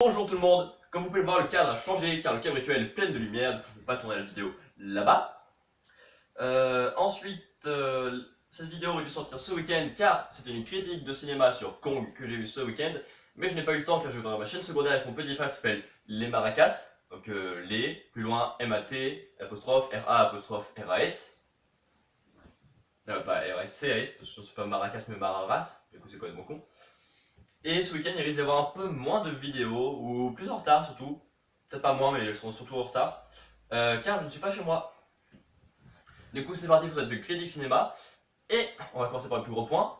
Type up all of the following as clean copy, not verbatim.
Bonjour tout le monde, comme vous pouvez le voir, le cadre a changé car le cadre virtuel est plein de lumière, donc je ne peux pas tourner la vidéo là-bas. Cette vidéo aurait dû sortir ce week-end car c'était une critique de cinéma sur Kong que j'ai vu ce week-end, mais je n'ai pas eu le temps car je vais dans ma chaîne secondaire avec mon petit frère qui s'appelle Les Maracas, donc les, plus loin M-A-T, apostrophe, R-A, apostrophe, R-A-S. Pas R-A-S-C-A-S, parce que c'est pas Maracas mais Mararas, du coup c'est complètement con. Et ce week-end, il risque d'y avoir un peu moins de vidéos, ou plus en retard surtout. Peut-être pas moins, mais elles sont surtout en retard. Car je ne suis pas chez moi. Du coup, c'est parti pour cette critique cinéma. Et on va commencer par le plus gros point.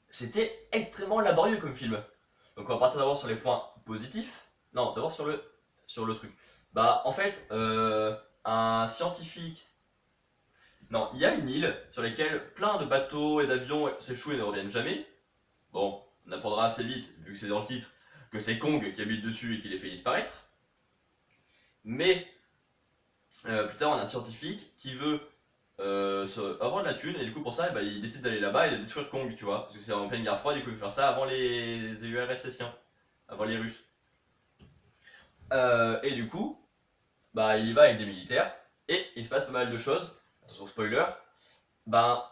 C'était extrêmement laborieux comme film. Donc on va partir d'abord sur les points positifs. Non, d'abord sur le truc. Bah, en fait, un scientifique... Non, il y a une île sur laquelle plein de bateaux et d'avions s'échouent et ne reviennent jamais. Bon, on apprendra assez vite, vu que c'est dans le titre, que c'est Kong qui habite dessus et qui les fait disparaître. Mais plus tard, on a un scientifique qui veut avoir de la thune, et du coup, pour ça, il décide d'aller là-bas et de détruire Kong, tu vois. Parce que c'est en pleine guerre froide, et qu'il veut faire ça avant les URSSiens, avant les Russes. Et du coup, il y va avec des militaires, et il se passe pas mal de choses. Attention, spoiler. Ben,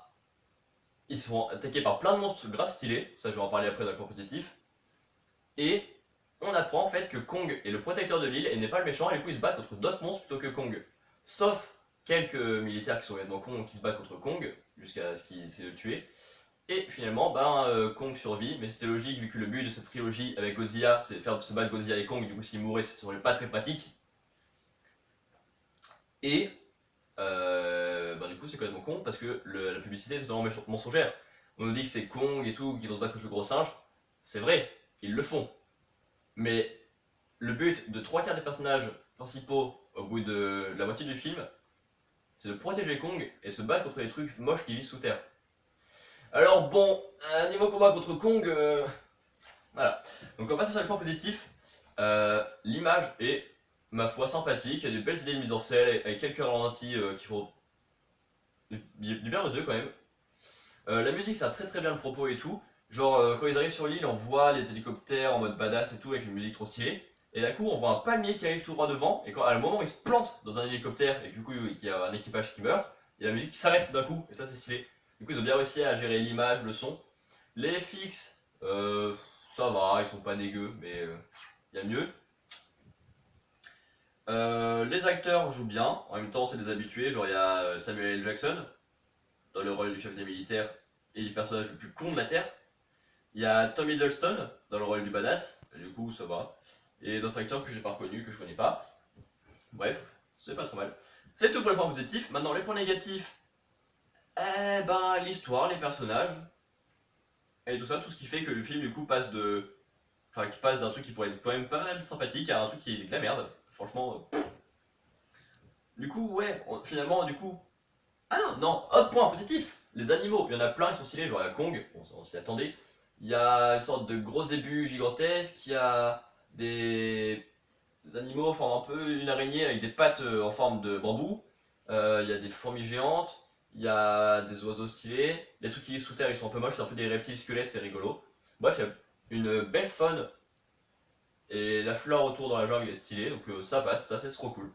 ils sont attaqués par plein de monstres grave stylés, ça je vais en parler après dans le point positif. Et on apprend en fait que Kong est le protecteur de l'île et n'est pas le méchant, et du coup ils se battent contre d'autres monstres plutôt que Kong. Sauf quelques militaires qui sont réellement cons qui se battent contre Kong, jusqu'à ce qu'il essaie de le tuer. Et finalement, Kong survit, mais c'était logique vu que le but de cette trilogie avec Godzilla, c'est de faire se battre Godzilla et Kong, du coup s'il mourait, ce serait pas très pratique. Et du coup c'est complètement con parce que la publicité est totalement mensongère. On nous dit que c'est Kong et tout, qui vont se battre contre le gros singe. C'est vrai, ils le font. Mais le but de 3/4 des personnages principaux au bout de la moitié du film, c'est de protéger Kong et se battre contre les trucs moches qui vivent sous terre. Alors bon, niveau combat contre Kong, voilà. Donc on passe sur les points positifs. L'image est, ma foi, sympathique, il y a de belles idées de mise en scène, avec quelques ralentis qui font du bien aux yeux quand même. La musique, ça a très très bien le propos et tout. Genre, quand ils arrivent sur l'île, on voit les hélicoptères en mode badass et tout, avec une musique trop stylée. Et d'un coup, on voit un palmier qui arrive tout droit devant, et quand à le moment où il se plante dans un hélicoptère, et que du coup, il y a un équipage qui meurt, et la musique qui s'arrête d'un coup, et ça c'est stylé. Du coup, ils ont bien réussi à gérer l'image, le son. Les FX, ça va, ils sont pas dégueux, mais il y a mieux. Les acteurs jouent bien, en même temps c'est des habitués, genre il y a Samuel L. Jackson, dans le rôle du chef des militaires, et du personnage le plus con de la Terre. Il y a Tom Hiddleston dans le rôle du badass, et du coup ça va. Et d'autres acteurs que j'ai pas reconnus, que je connais pas. Bref, c'est pas trop mal. C'est tout pour les points positifs. Maintenant les points négatifs, l'histoire, les personnages, et tout ça, tout ce qui fait que le film du coup passe de. Enfin, qui passe d'un truc qui pourrait être quand même pas mal sympathique à un truc qui est de la merde. Franchement. Du coup, ouais, finalement, du coup. Ah non, non, autre point positif, les animaux, il y en a plein, ils sont stylés, genre il y a Kong, bon, on s'y attendait. Il y a une sorte de gros zébu gigantesque, il y a des animaux en forme un peu une araignée avec des pattes en forme de bambou. Il y a des fourmis géantes, il y a des oiseaux stylés. Les trucs qui vivent sous terre, ils sont un peu moches, c'est un peu des reptiles squelettes, c'est rigolo. Bref, il y a une belle faune et la flore autour dans la jungle est stylée, donc ça passe, ça c'est trop cool.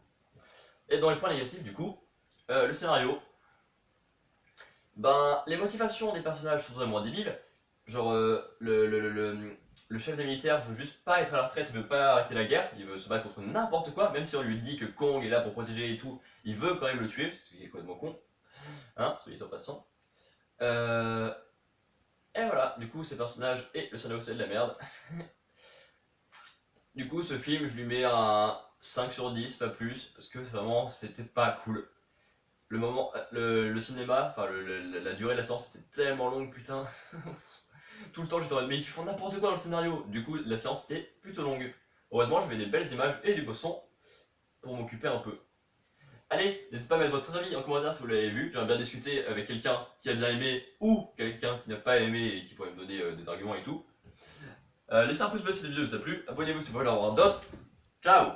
Et dans les points négatifs, du coup, le scénario. Les motivations des personnages sont vraiment débiles. Genre, le chef des militaires veut juste pas être à la retraite, il veut pas arrêter la guerre, il veut se battre contre n'importe quoi, même si on lui dit que Kong est là pour protéger et tout, il veut quand même le tuer, parce qu'il est complètement con, hein, celui en passant. Euh... Et voilà, du coup, ces personnages et le scénario c'est de la merde. Du coup, ce film, je lui mets un 5 sur 10, pas plus, parce que vraiment, c'était pas cool. Le cinéma, enfin la durée de la séance était tellement longue, putain. Tout le temps j'étais en mode mais ils font n'importe quoi dans le scénario. Du coup la séance était plutôt longue. Heureusement j'avais des belles images et du beau son pour m'occuper un peu. Allez, n'hésitez pas à mettre votre avis en commentaire si vous l'avez vu. J'aimerais bien discuter avec quelqu'un qui a bien aimé ou quelqu'un qui n'a pas aimé et qui pourrait me donner des arguments et tout. Laissez un pouce bleu si la vidéo vous a plu. Abonnez-vous si vous voulez en voir d'autres. Ciao!